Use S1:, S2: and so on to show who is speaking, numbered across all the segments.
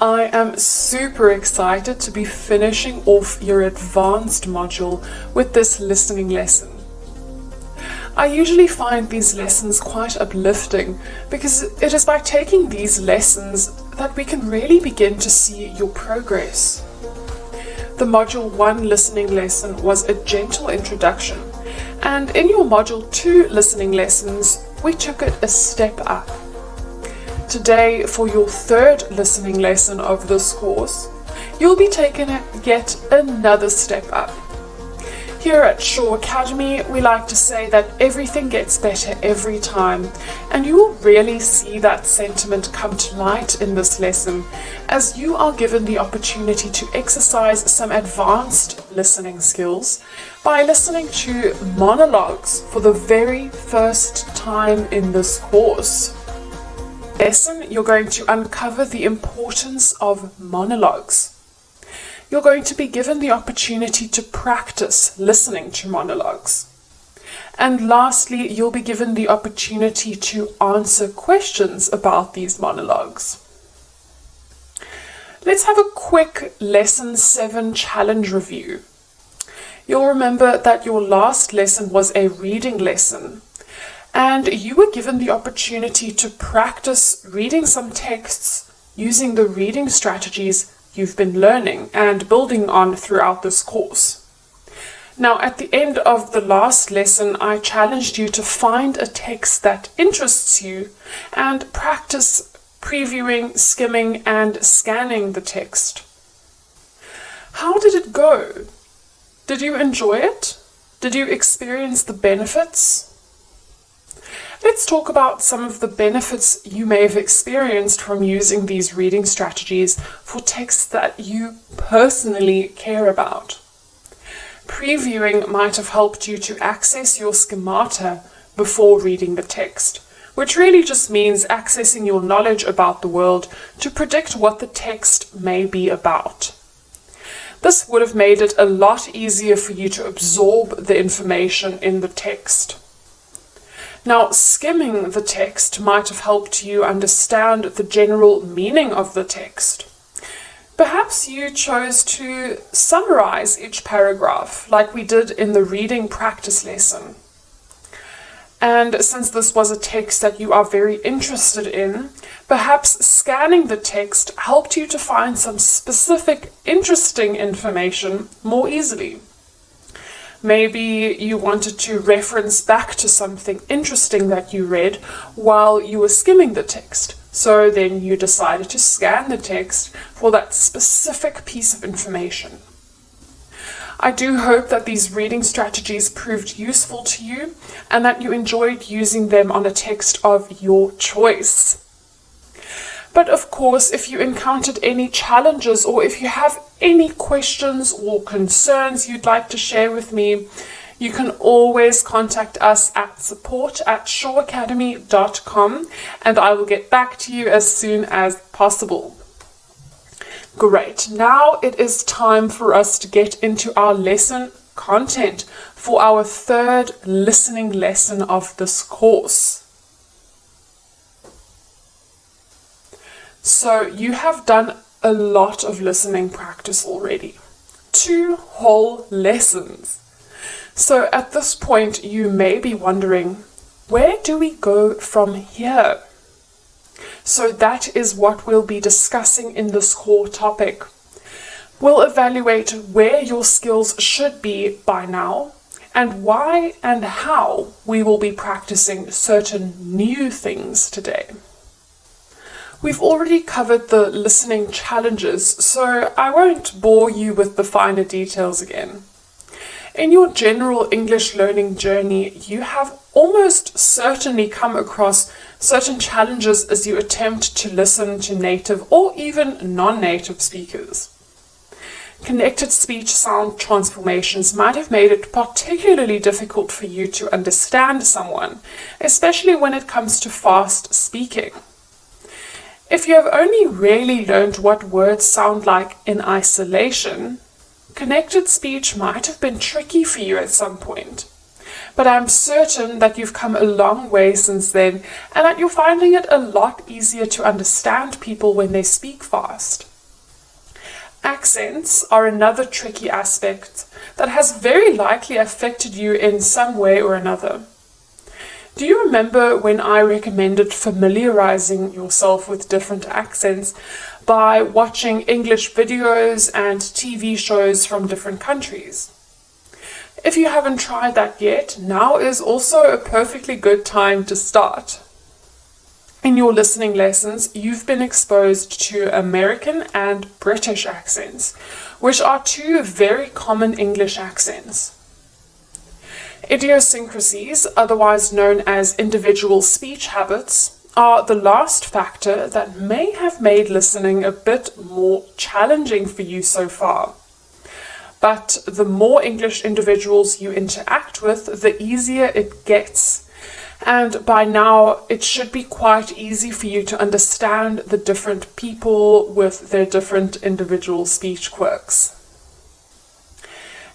S1: I am super excited to be finishing off your advanced module with this listening lesson. I usually find these lessons quite uplifting because it is by taking these lessons that we can really begin to see your progress. The Module 1 listening lesson was a gentle introduction, and in your Module 2 listening lessons, we took it a step up. Today, for your third listening lesson of this course, you'll be taking it yet another step up. Here at Shaw Academy, we like to say that everything gets better every time, and you will really see that sentiment come to light in this lesson as you are given the opportunity to exercise some advanced listening skills by listening to monologues for the very first time in this course. Lesson, you're going to uncover the importance of monologues. You're going to be given the opportunity to practice listening to monologues. And lastly, you'll be given the opportunity to answer questions about these monologues. Let's have a quick Lesson 7 challenge review. You'll remember that your last lesson was a reading lesson, and you were given the opportunity to practice reading some texts using the reading strategies you've been learning and building on throughout this course. Now, at the end of the last lesson, I challenged you to find a text that interests you and practice previewing, skimming, and scanning the text. How did it go? Did you enjoy it? Did you experience the benefits? Let's talk about some of the benefits you may have experienced from using these reading strategies for texts that you personally care about. Previewing might have helped you to access your schemata before reading the text, which really just means accessing your knowledge about the world to predict what the text may be about. This would have made it a lot easier for you to absorb the information in the text. Now, skimming the text might have helped you understand the general meaning of the text. Perhaps you chose to summarize each paragraph like we did in the reading practice lesson. And since this was a text that you are very interested in, perhaps scanning the text helped you to find some specific, interesting information more easily. Maybe you wanted to reference back to something interesting that you read while you were skimming the text. So then you decided to scan the text for that specific piece of information. I do hope that these reading strategies proved useful to you and that you enjoyed using them on a text of your choice. But of course, if you encountered any challenges or if you have any questions or concerns you'd like to share with me, you can always contact us at support@shawacademy.com and I will get back to you as soon as possible. Great, now it is time for us to get into our lesson content for our third listening lesson of this course. So you have done a lot of listening practice already. 2 whole lessons. So at this point you may be wondering, where do we go from here? So that is what we'll be discussing in this core topic. We'll evaluate where your skills should be by now and why and how we will be practicing certain new things today. We've already covered the listening challenges, so I won't bore you with the finer details again. In your general English learning journey, you have almost certainly come across certain challenges as you attempt to listen to native or even non-native speakers. Connected speech sound transformations might have made it particularly difficult for you to understand someone, especially when it comes to fast speaking. If you have only really learned what words sound like in isolation, connected speech might have been tricky for you at some point. But I'm certain that you've come a long way since then and that you're finding it a lot easier to understand people when they speak fast. Accents are another tricky aspect that has very likely affected you in some way or another. Do you remember when I recommended familiarizing yourself with different accents by watching English videos and TV shows from different countries? If you haven't tried that yet, now is also a perfectly good time to start. In your listening lessons, you've been exposed to American and British accents, which are two very common English accents. Idiosyncrasies, otherwise known as individual speech habits, are the last factor that may have made listening a bit more challenging for you so far. But the more English individuals you interact with, the easier it gets. And by now, it should be quite easy for you to understand the different people with their different individual speech quirks.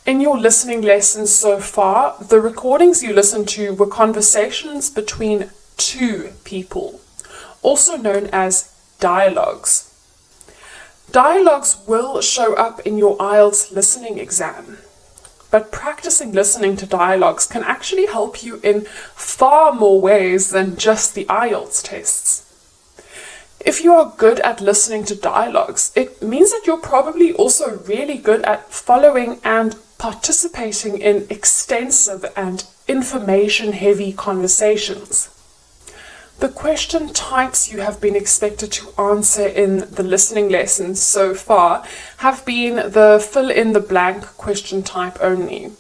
S1: In your listening lessons so far, the recordings you listened to were conversations between two people, also known as dialogues. Dialogues will show up in your IELTS listening exam. But practicing listening to dialogues can actually help you in far more ways than just the IELTS tests. If you are good at listening to dialogues, it means that you're probably also really good at following and participating in extensive and information-heavy conversations. The question types you have been expected to answer in the listening lessons so far have been the fill-in-the-blank question type only.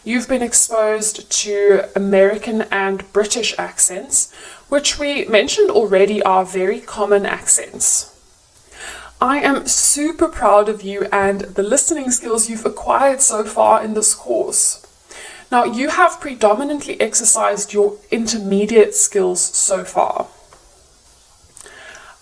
S1: You've been exposed to American and British accents, which we mentioned already are very common accents. I am super proud of you and the listening skills you've acquired so far in this course. Now, you have predominantly exercised your intermediate skills so far.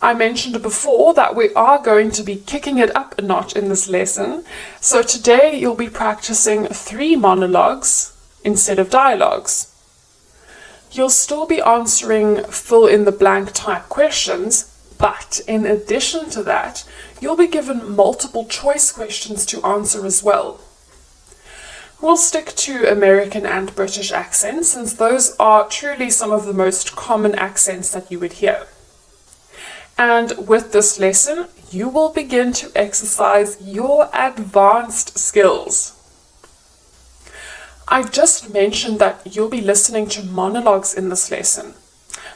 S1: I mentioned before that we are going to be kicking it up a notch in this lesson, so today you'll be practicing 3 monologues instead of dialogues. You'll still be answering fill-in-the-blank type questions, but in addition to that, you'll be given multiple choice questions to answer as well. We'll stick to American and British accents, since those are truly some of the most common accents that you would hear. And with this lesson, you will begin to exercise your advanced skills. I've just mentioned that you'll be listening to monologues in this lesson.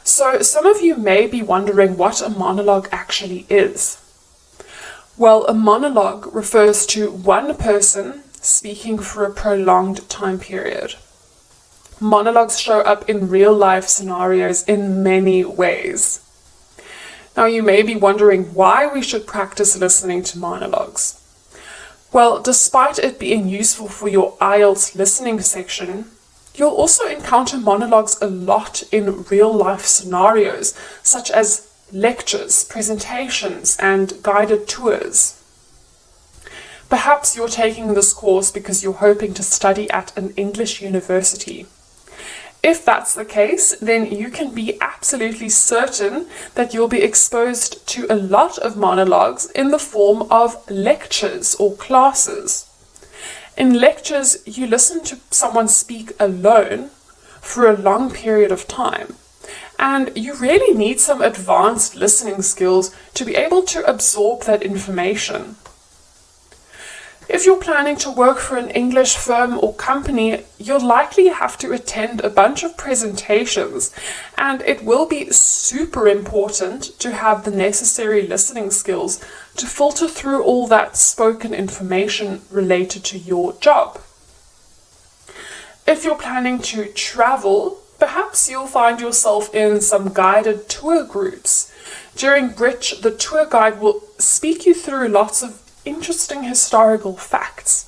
S1: So some of you may be wondering what a monologue actually is. Well, a monologue refers to one person speaking for a prolonged time period. Monologues show up in real-life scenarios in many ways. Now, you may be wondering why we should practice listening to monologues. Well, despite it being useful for your IELTS listening section, you'll also encounter monologues a lot in real-life scenarios, such as lectures, presentations, and guided tours. Perhaps you're taking this course because you're hoping to study at an English university. If that's the case, then you can be absolutely certain that you'll be exposed to a lot of monologues in the form of lectures or classes. In lectures, you listen to someone speak alone for a long period of time, and you really need some advanced listening skills to be able to absorb that information. If you're planning to work for an English firm or company, you'll likely have to attend a bunch of presentations, and it will be super important to have the necessary listening skills to filter through all that spoken information related to your job. If you're planning to travel, perhaps you'll find yourself in some guided tour groups, during which the tour guide will speak you through lots of interesting historical facts,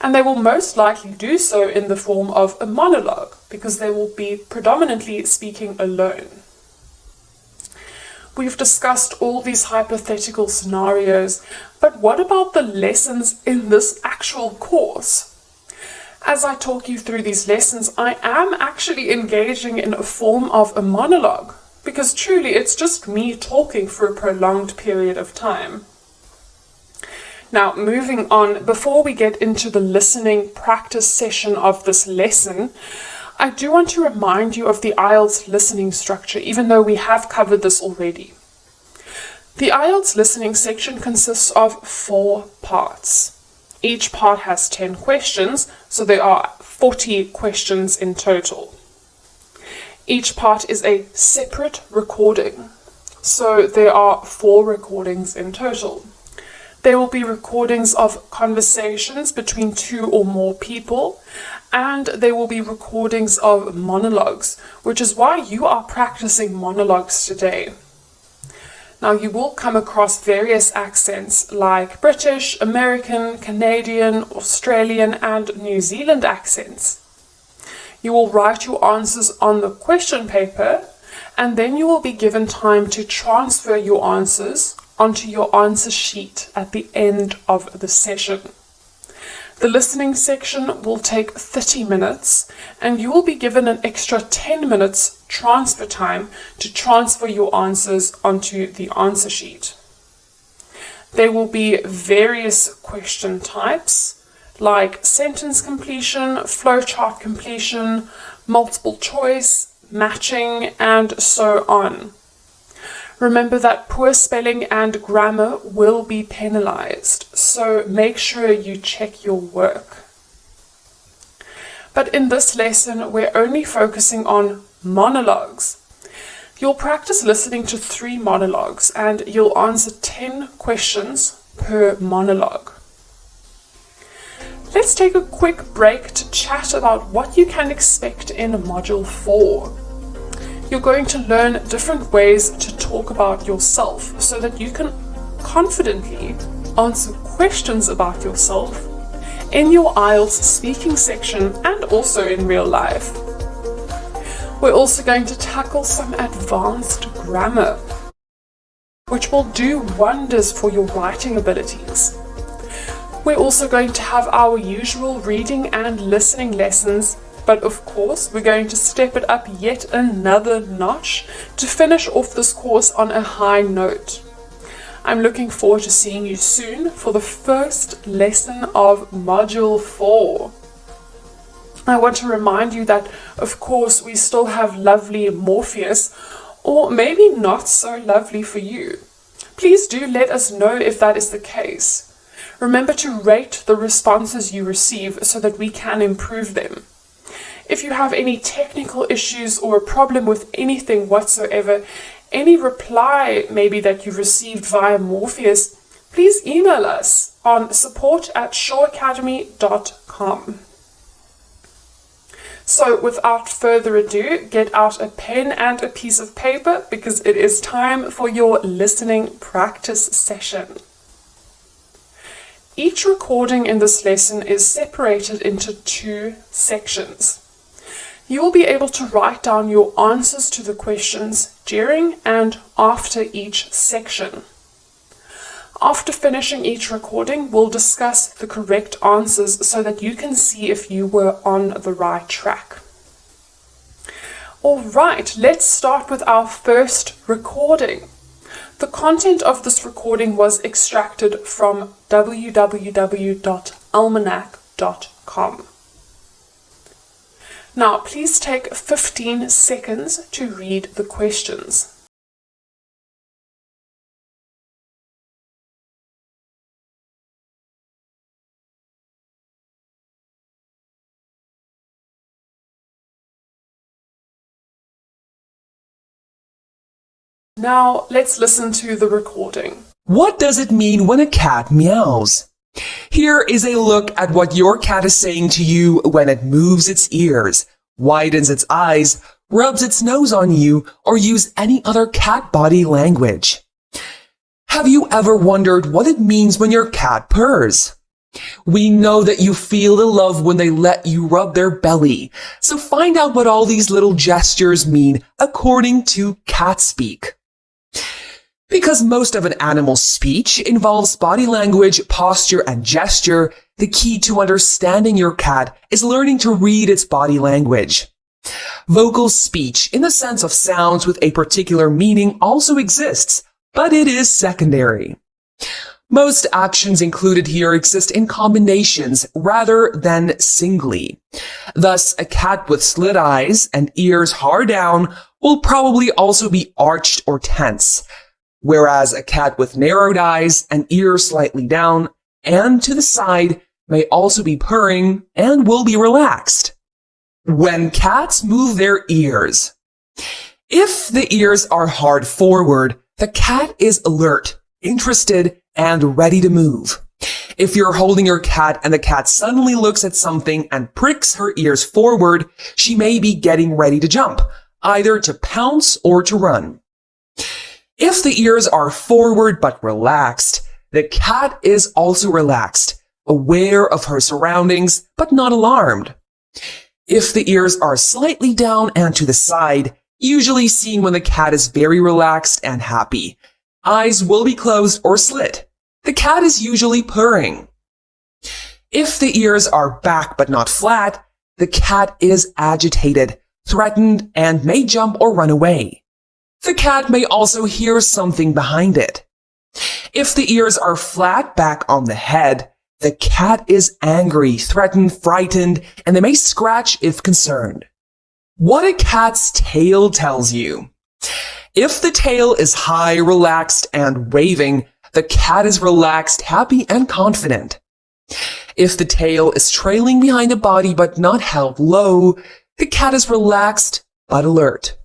S1: and they will most likely do so in the form of a monologue, because they will be predominantly speaking alone. We've discussed all these hypothetical scenarios, but what about the lessons in this actual course? As I talk you through these lessons, I am actually engaging in a form of a monologue, because truly it's just me talking for a prolonged period of time. Now, moving on, before we get into the listening practice session of this lesson, I do want to remind you of the IELTS listening structure, even though we have covered this already. The IELTS listening section consists of 4 parts. Each part has 10 questions, so there are 40 questions in total. Each part is a separate recording, so there are 4 recordings in total. There will be recordings of conversations between 2 or more people, and there will be recordings of monologues, which is why you are practicing monologues today. Now, you will come across various accents like British, American, Canadian, Australian, and New Zealand accents. You will write your answers on the question paper, and then you will be given time to transfer your answers onto your answer sheet at the end of the session. The listening section will take 30 minutes, and you will be given an extra 10 minutes transfer time to transfer your answers onto the answer sheet. There will be various question types like sentence completion, flowchart completion, multiple choice, matching, and so on. Remember that poor spelling and grammar will be penalized, so make sure you check your work. But in this lesson, we're only focusing on monologues. You'll practice listening to 3 monologues, and you'll answer 10 questions per monologue. Let's take a quick break to chat about what you can expect in Module 4. You're going to learn different ways to talk about yourself so that you can confidently answer questions about yourself in your IELTS speaking section and also in real life. We're also going to tackle some advanced grammar, which will do wonders for your writing abilities. We're also going to have our usual reading and listening lessons, but of course we're going to step it up yet another notch to finish off this course on a high note. I'm looking forward to seeing you soon for the first lesson of Module 4. I want to remind you that, of course, we still have lovely Morpheus, or maybe not so lovely for you. Please do let us know if that is the case. Remember to rate the responses you receive so that we can improve them. If you have any technical issues or a problem with anything whatsoever, any reply maybe that you've received via Morpheus, please email us on support@shawacademy.com. So without further ado, get out a pen and a piece of paper because it is time for your listening practice session. Each recording in this lesson is separated into 2 sections. You will be able to write down your answers to the questions during and after each section. After finishing each recording, we'll discuss the correct answers so that you can see if you were on the right track. Alright, let's start with our first recording. The content of this recording was extracted from www.almanac.com. Now, please take 15 seconds to read the questions. Now, let's listen to the recording.
S2: What does it mean when a cat meows? Here is a look at what your cat is saying to you when it moves its ears, widens its eyes, rubs its nose on you, or use any other cat body language. Have you ever wondered what it means when your cat purrs? We know that you feel the love when they let you rub their belly, so find out what all these little gestures mean according to cat speak. Because most of an animal's speech involves body language, posture, and gesture, the key to understanding your cat is learning to read its body language. Vocal speech, in the sense of sounds with a particular meaning, also exists, but it is secondary. Most actions included here exist in combinations rather than singly. Thus, a cat with slit eyes and ears hard down will probably also be arched or tense, whereas a cat with narrowed eyes and ears slightly down and to the side may also be purring and will be relaxed. When cats move their ears. If the ears are hard forward, the cat is alert, interested, and ready to move. If you're holding your cat and the cat suddenly looks at something and pricks her ears forward, she may be getting ready to jump, either to pounce or to run. If the ears are forward but relaxed, the cat is also relaxed, aware of her surroundings but not alarmed. If the ears are slightly down and to the side, usually seen when the cat is very relaxed and happy, eyes will be closed or slit. The cat is usually purring. If the ears are back but not flat, the cat is agitated, threatened, and may jump or run away. The cat may also hear something behind it. If the ears are flat back on the head, the cat is angry, threatened, frightened, and they may scratch if concerned. What a cat's tail tells you. If the tail is high, relaxed, and waving, the cat is relaxed, happy, and confident. If the tail is trailing behind the body but not held low, the cat is relaxed but alert.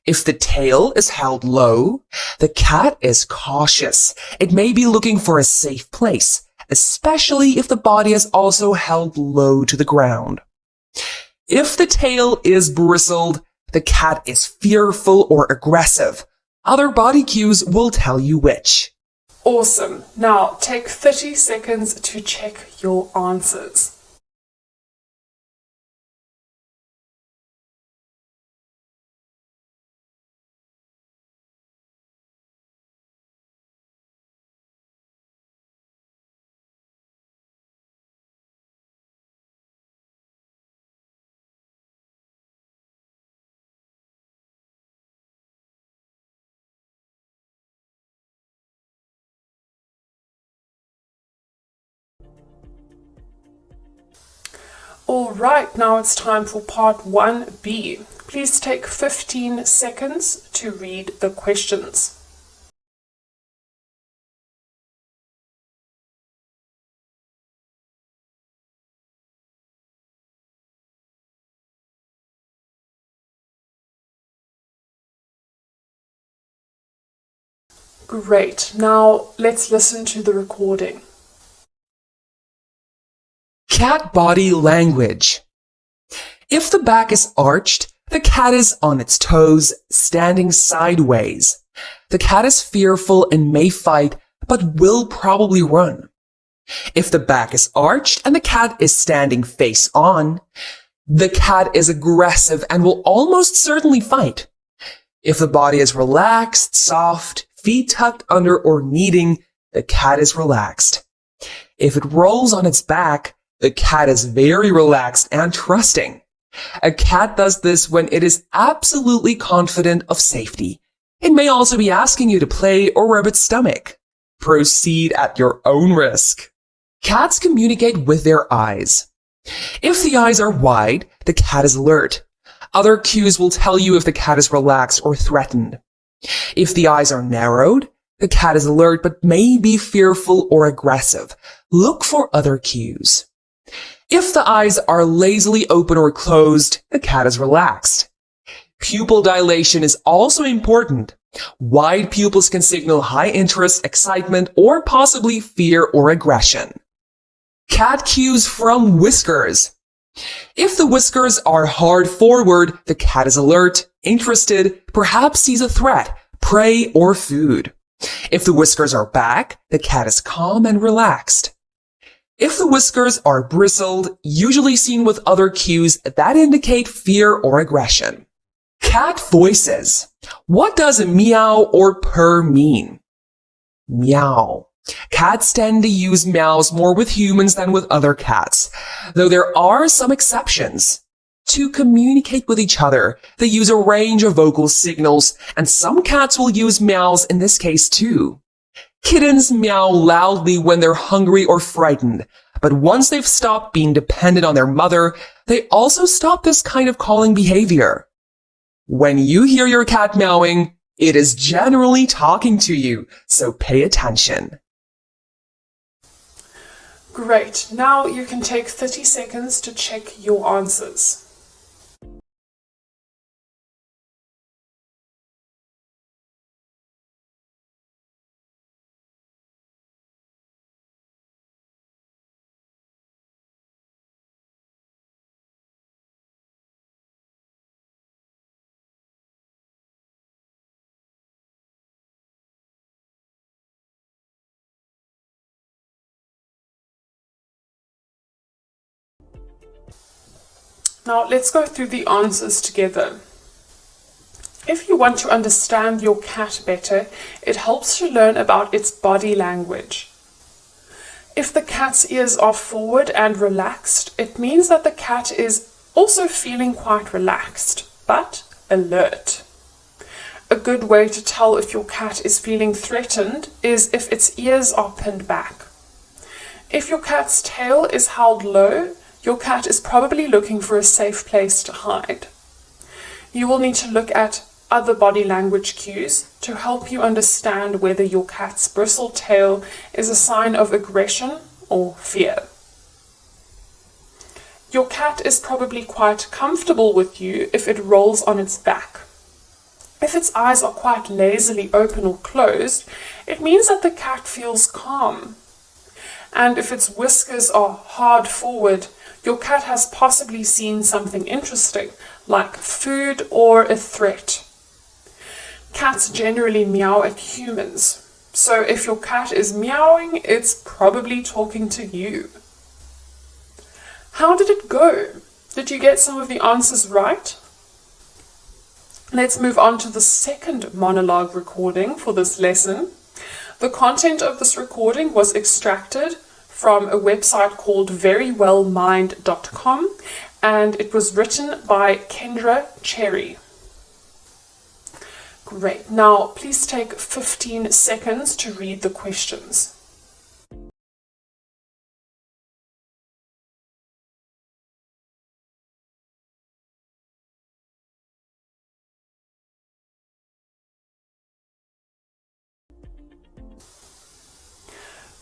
S2: If the tail is held low, the cat is cautious. It may be looking for a safe place, especially if the body is also held low to the ground. If the tail is bristled, the cat is fearful or aggressive. Other body cues will tell you which.
S1: Awesome. Now take 30 seconds to check your answers. Alright, now it's time for part 1B. Please take 15 seconds to read the questions. Great, now let's listen to the recording.
S2: Cat body language. If the back is arched, the cat is on its toes, standing sideways. The cat is fearful and may fight, but will probably run. If the back is arched and the cat is standing face on, the cat is aggressive and will almost certainly fight. If the body is relaxed, soft, feet tucked under or kneading, the cat is relaxed. If it rolls on its back, the cat is very relaxed and trusting. A cat does this when it is absolutely confident of safety. It may also be asking you to play or rub its stomach. Proceed at your own risk. Cats communicate with their eyes. If the eyes are wide, the cat is alert. Other cues will tell you if the cat is relaxed or threatened. If the eyes are narrowed, the cat is alert but may be fearful or aggressive. Look for other cues. If the eyes are lazily open or closed, the cat is relaxed. Pupil dilation is also important. Wide pupils can signal high interest, excitement, or possibly fear or aggression. Cat cues from whiskers. If the whiskers are hard forward, the cat is alert, interested, perhaps sees a threat, prey, or food. If the whiskers are back, the cat is calm and relaxed. If the whiskers are bristled, usually seen with other cues that indicate fear or aggression. Cat voices. What does a meow or purr mean? Meow. Cats tend to use meows more with humans than with other cats, though there are some exceptions. To communicate with each other, they use a range of vocal signals, and some cats will use meows in this case too. Kittens meow loudly when they're hungry or frightened, but once they've stopped being dependent on their mother, they also stop this kind of calling behavior. When you hear your cat meowing, it is generally talking to you, so pay attention.
S1: Great. Now you can take 30 seconds to check your answers. Now let's go through the answers together. If you want to understand your cat better, it helps to learn about its body language. If the cat's ears are forward and relaxed, it means that the cat is also feeling quite relaxed, but alert. A good way to tell if your cat is feeling threatened is if its ears are pinned back. If your cat's tail is held low, your cat is probably looking for a safe place to hide. You will need to look at other body language cues to help you understand whether your cat's bristled tail is a sign of aggression or fear. Your cat is probably quite comfortable with you if it rolls on its back. If its eyes are quite lazily open or closed, it means that the cat feels calm. And if its whiskers are hard forward, your cat has possibly seen something interesting, like food or a threat. Cats generally meow at humans, so if your cat is meowing, it's probably talking to you. How did it go? Did you get some of the answers right? Let's move on to the second monologue recording for this lesson. The content of this recording was extracted from a website called verywellmind.com, and it was written by Kendra Cherry. Great. Now, please take 15 seconds to read the questions.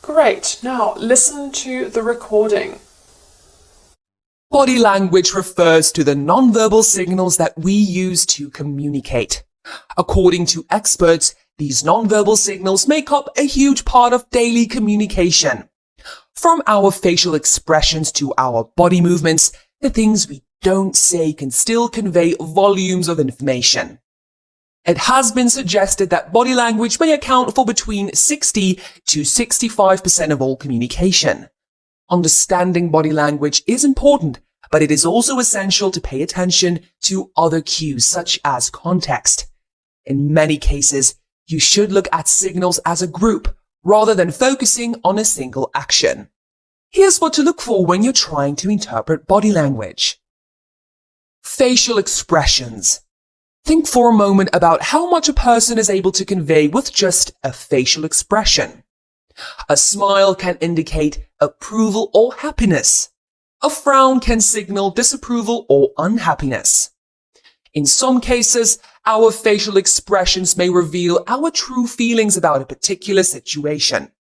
S1: Great. Now, listen to the recording.
S2: Body language refers to the nonverbal signals that we use to communicate. According to experts, these nonverbal signals make up a huge part of daily communication. From our facial expressions to our body movements, the things we don't say can still convey volumes of information. It has been suggested that body language may account for between 60 to 65% of all communication. Understanding body language is important, but it is also essential to pay attention to other cues such as context. In many cases, you should look at signals as a group rather than focusing on a single action. Here's what to look for when you're trying to interpret body language. Facial expressions. Think for a moment about how much a person is able to convey with just a facial expression. A smile can indicate approval or happiness. A frown can signal disapproval or unhappiness. In some cases, our facial expressions may reveal our true feelings about a particular situation.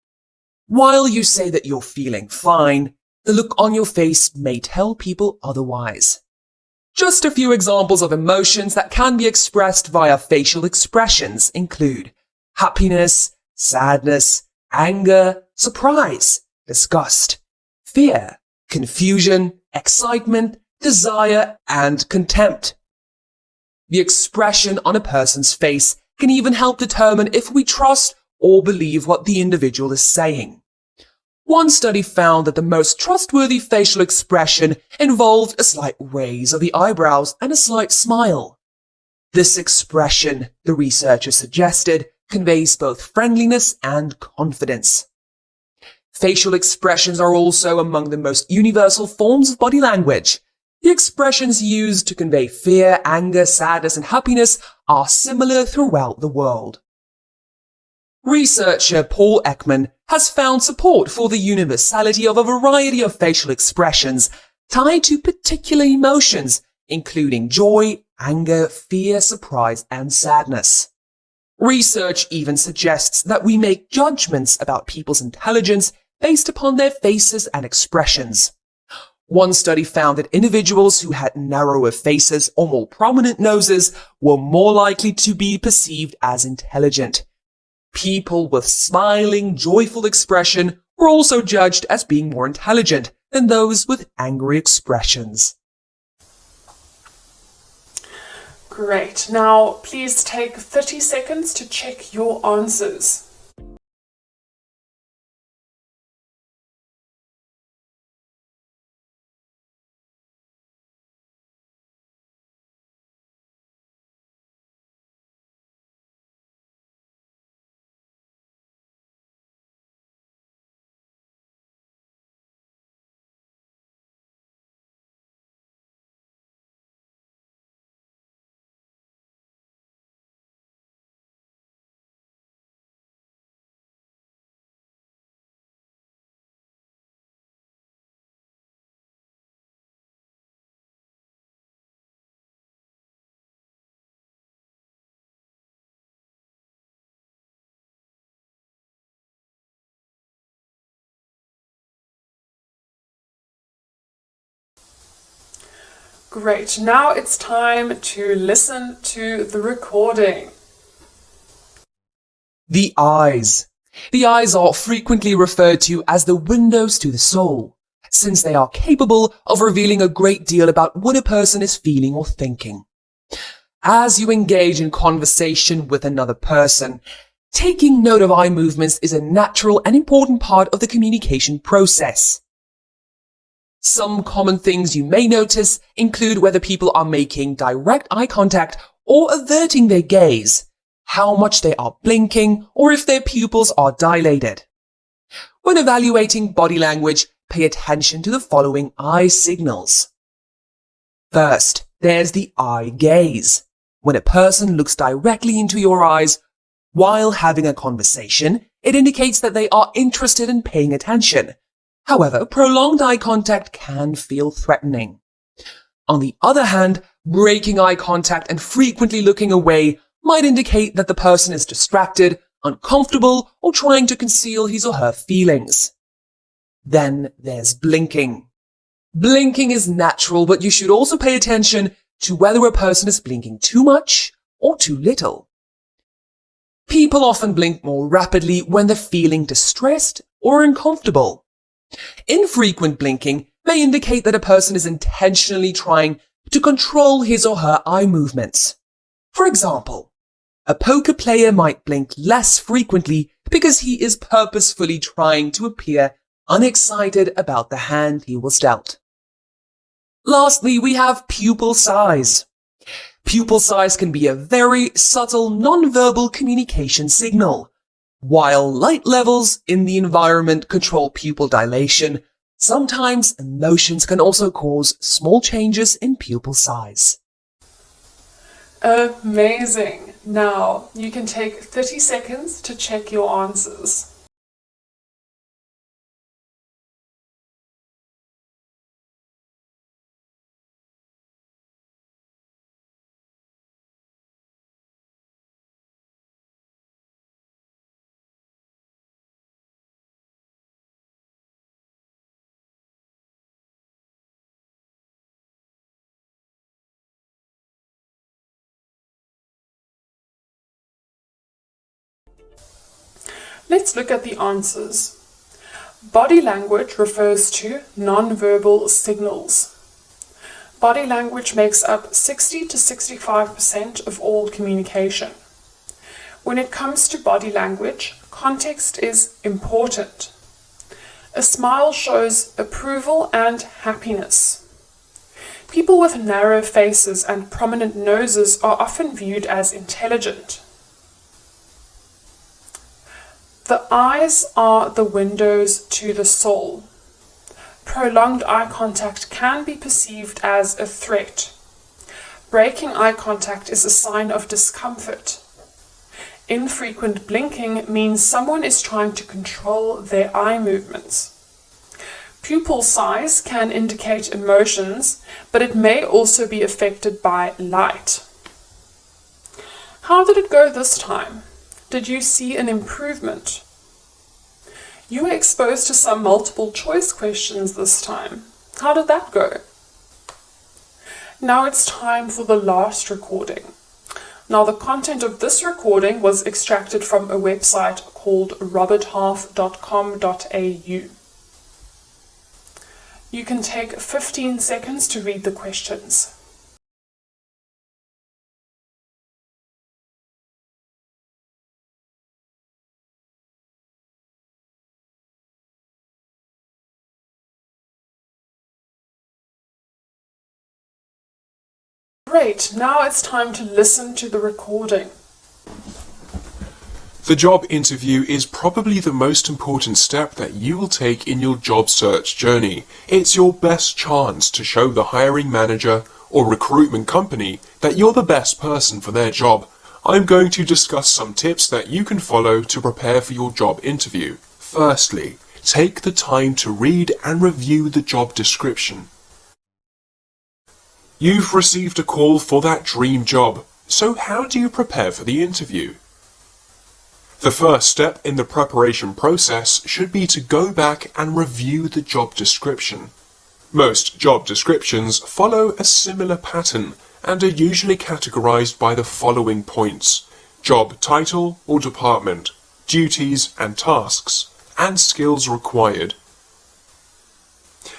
S2: While you say that you're feeling fine, the look on your face may tell people otherwise. Just a few examples of emotions that can be expressed via facial expressions include happiness, sadness, anger, surprise, disgust, fear, confusion, excitement, desire, and contempt. The expression on a person's face can even help determine if we trust or believe what the individual is saying. One study found that the most trustworthy facial expression involved a slight raise of the eyebrows and a slight smile. This expression, the researchers suggested, conveys both friendliness and confidence. Facial expressions are also among the most universal forms of body language. The expressions used to convey fear, anger, sadness, and happiness are similar throughout the world. Researcher Paul Ekman has found support for the universality of a variety of facial expressions tied to particular emotions, including joy, anger, fear, surprise, and sadness. Research even suggests that we make judgments about people's intelligence based upon their faces and expressions. One study found that individuals who had narrower faces or more prominent noses were more likely to be perceived as intelligent. People with smiling, joyful expression were also judged as being more intelligent than those with angry expressions.
S1: Great. Now, please take 30 seconds to check your answers. Great. Now it's time to listen to the recording.
S2: The eyes. The eyes are frequently referred to as the windows to the soul, since they are capable of revealing a great deal about what a person is feeling or thinking. As you engage in conversation with another person, taking note of eye movements is a natural and important part of the communication process. Some common things you may notice include whether people are making direct eye contact or averting their gaze, how much they are blinking, or if their pupils are dilated. When evaluating body language, pay attention to the following eye signals. First, there's the eye gaze. When a person looks directly into your eyes while having a conversation, it indicates that they are interested in paying attention. However, prolonged eye contact can feel threatening. On the other hand, breaking eye contact and frequently looking away might indicate that the person is distracted, uncomfortable, or trying to conceal his or her feelings. Then there's blinking. Blinking is natural, but you should also pay attention to whether a person is blinking too much or too little. People often blink more rapidly when they're feeling distressed or uncomfortable. Infrequent blinking may indicate that a person is intentionally trying to control his or her eye movements. For example, a poker player might blink less frequently because he is purposefully trying to appear unexcited about the hand he was dealt. Lastly, we have pupil size. Pupil size can be a very subtle non-verbal communication signal. While light levels in the environment control pupil dilation, sometimes emotions can also cause small changes in pupil size.
S1: Amazing. Now, you can take 30 seconds to check your answers. Let's look at the answers. Body language refers to non-verbal signals. Body language makes up 60 to 65% of all communication. When it comes to body language, context is important. A smile shows approval and happiness. People with narrow faces and prominent noses are often viewed as intelligent. The eyes are the windows to the soul. Prolonged eye contact can be perceived as a threat. Breaking eye contact is a sign of discomfort. Infrequent blinking means someone is trying to control their eye movements. Pupil size can indicate emotions, but it may also be affected by light. How did it go this time? Did you see an improvement? You were exposed to some multiple choice questions this time. How did that go? Now it's time for the last recording. Now the content of this recording was extracted from a website called roberthalf.com.au. You can take 15 seconds to read the questions. Great, now it's time to listen to the recording.
S3: The job interview is probably the most important step that you will take in your job search journey. It's your best chance to show the hiring manager or recruitment company that you're the best person for their job. I'm going to discuss some tips that you can follow to prepare for your job interview. Firstly, take the time to read and review the job description. You've received a call for that dream job, so how do you prepare for the interview? The first step in the preparation process should be to go back and review the job description. Most job descriptions follow a similar pattern and are usually categorized by the following points: job title or department, duties and tasks, and skills required.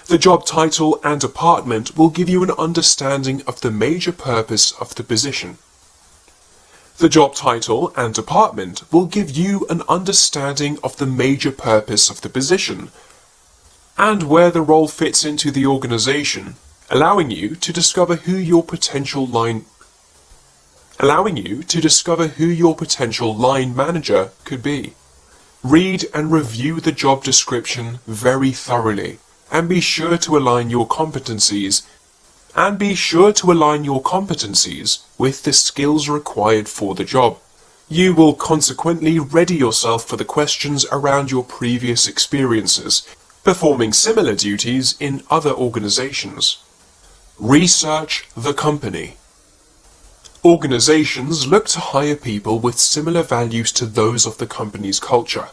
S3: The job title and department will give you an understanding of the major purpose of the position. The job title and department will give you an understanding of the major purpose of the position and where the role fits into the organization, allowing you to discover who your potential line manager could be. Read and review the job description very thoroughly. And be sure to align your competencies with the skills required for the job. You will consequently ready yourself for the questions around your previous experiences, performing similar duties in other organizations. Research the company. Organizations look to hire people with similar values to those of the company's culture.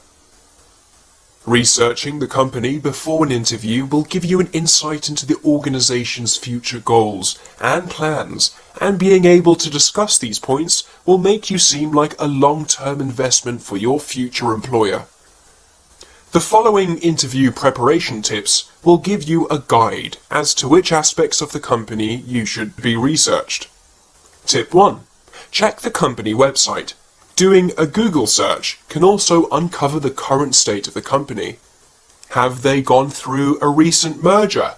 S3: Researching the company before an interview will give you an insight into the organization's future goals and plans, and being able to discuss these points will make you seem like a long-term investment for your future employer. The following interview preparation tips will give you a guide as to which aspects of the company you should be researched. Tip 1. Check the company website. Doing a Google search can also uncover the current state of the company. Have they gone through a recent merger?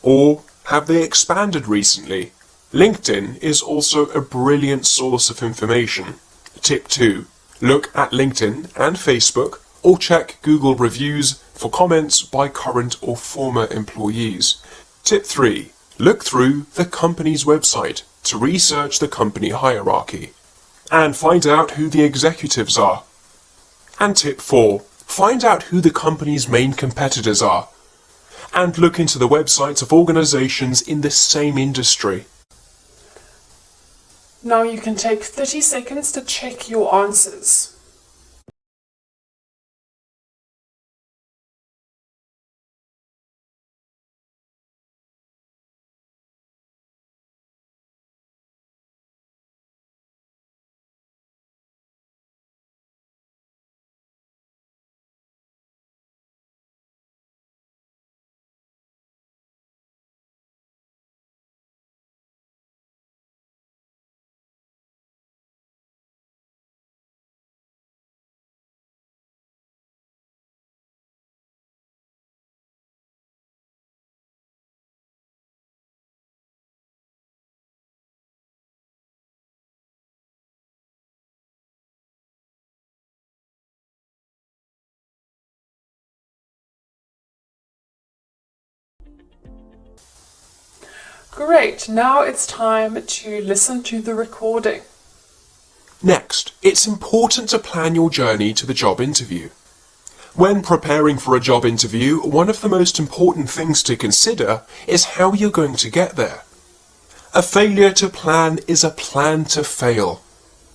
S3: Or have they expanded recently? LinkedIn is also a brilliant source of information. Tip 2. Look at LinkedIn and Facebook or check Google reviews for comments by current or former employees. Tip 3. Look through the company's website to research the company hierarchy and find out who the executives are. And tip 4, find out who the company's main competitors are, and look into the websites of organizations in the same industry.
S1: Now you can take 30 seconds to check your answers. Great, now it's time to listen to the recording.
S3: Next, it's important to plan your journey to the job interview. When preparing for a job interview, one of the most important things to consider is how you're going to get there. A failure to plan is a plan to fail.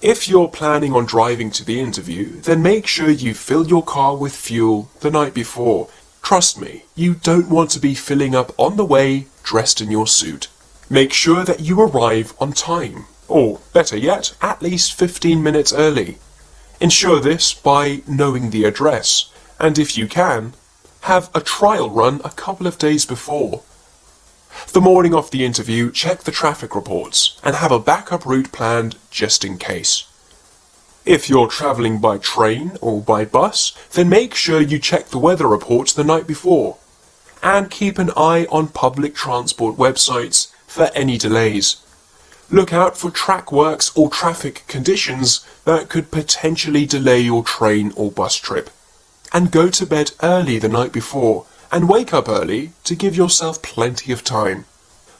S3: If you're planning on driving to the interview, then make sure you fill your car with fuel the night before. Trust me, you don't want to be filling up on the way dressed in your suit. Make sure that you arrive on time, or better yet, at least 15 minutes early. Ensure this by knowing the address, and if you can, have a trial run a couple of days before. The morning of the interview, check the traffic reports and have a backup route planned just in case. If you're travelling by train or by bus, then make sure you check the weather reports the night before. And keep an eye on public transport websites for any delays. Look out for track works or traffic conditions that could potentially delay your train or bus trip. And go to bed early the night before and wake up early to give yourself plenty of time.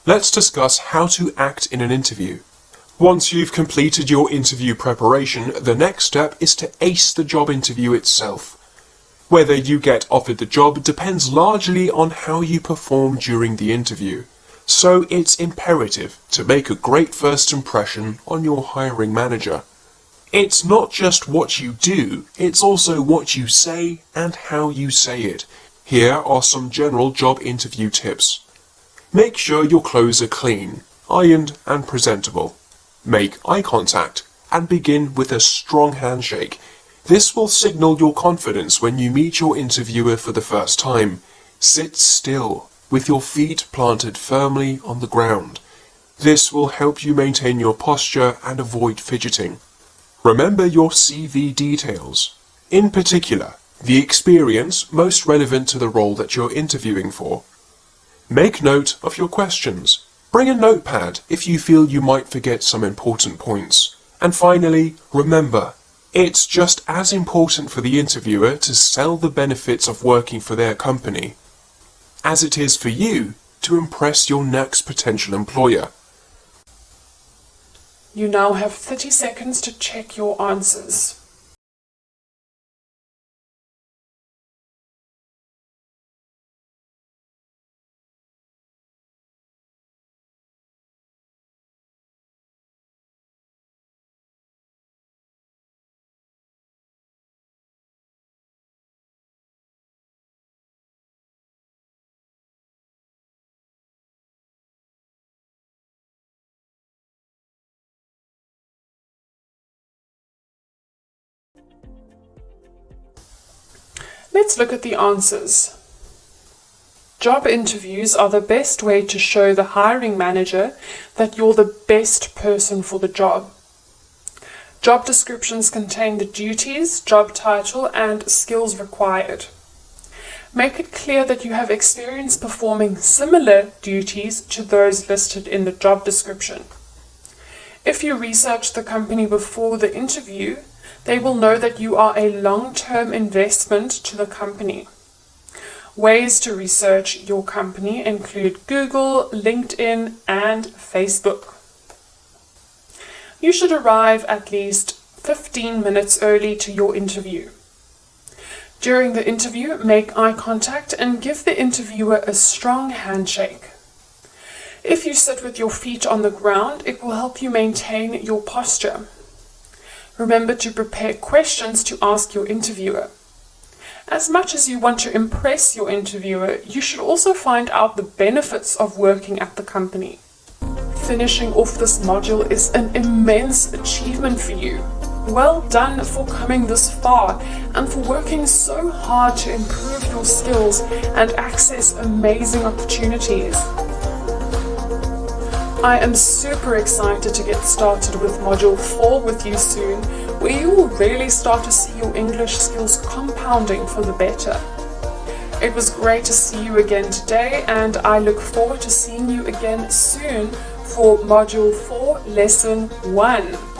S3: Let's discuss how to act in an interview. Once you've completed your interview preparation, the next step is to ace the job interview itself. Whether you get offered the job depends largely on how you perform during the interview, so it's imperative to make a great first impression on your hiring manager. It's not just what you do, it's also what you say and how you say it. Here are some general job interview tips. Make sure your clothes are clean, ironed and presentable. Make eye contact and begin with a strong handshake. This will signal your confidence when you meet your interviewer for the first time. Sit still, with your feet planted firmly on the ground. This will help you maintain your posture and avoid fidgeting. Remember your CV details. In particular, the experience most relevant to the role that you're interviewing for. Make note of your questions. Bring a notepad if you feel you might forget some important points. And finally, remember, it's just as important for the interviewer to sell the benefits of working for their company as it is for you to impress your next potential employer.
S1: You now have 30 seconds to check your answers. Let's look at the answers. Job interviews are the best way to show the hiring manager that you're the best person for the job. Job descriptions contain the duties, job title, and skills required. Make it clear that you have experience performing similar duties to those listed in the job description. If you research the company before the interview, they will know that you are a long-term investment to the company. Ways to research your company include Google, LinkedIn, and Facebook. You should arrive at least 15 minutes early to your interview. During the interview, make eye contact and give the interviewer a strong handshake. If you sit with your feet on the ground, it will help you maintain your posture. Remember to prepare questions to ask your interviewer. As much as you want to impress your interviewer, you should also find out the benefits of working at the company. Finishing off this module is an immense achievement for you. Well done for coming this far and for working so hard to improve your skills and access amazing opportunities. I am super excited to get started with Module 4 with you soon, where you will really start to see your English skills compounding for the better. It was great to see you again today, and I look forward to seeing you again soon for Module 4, Lesson 1.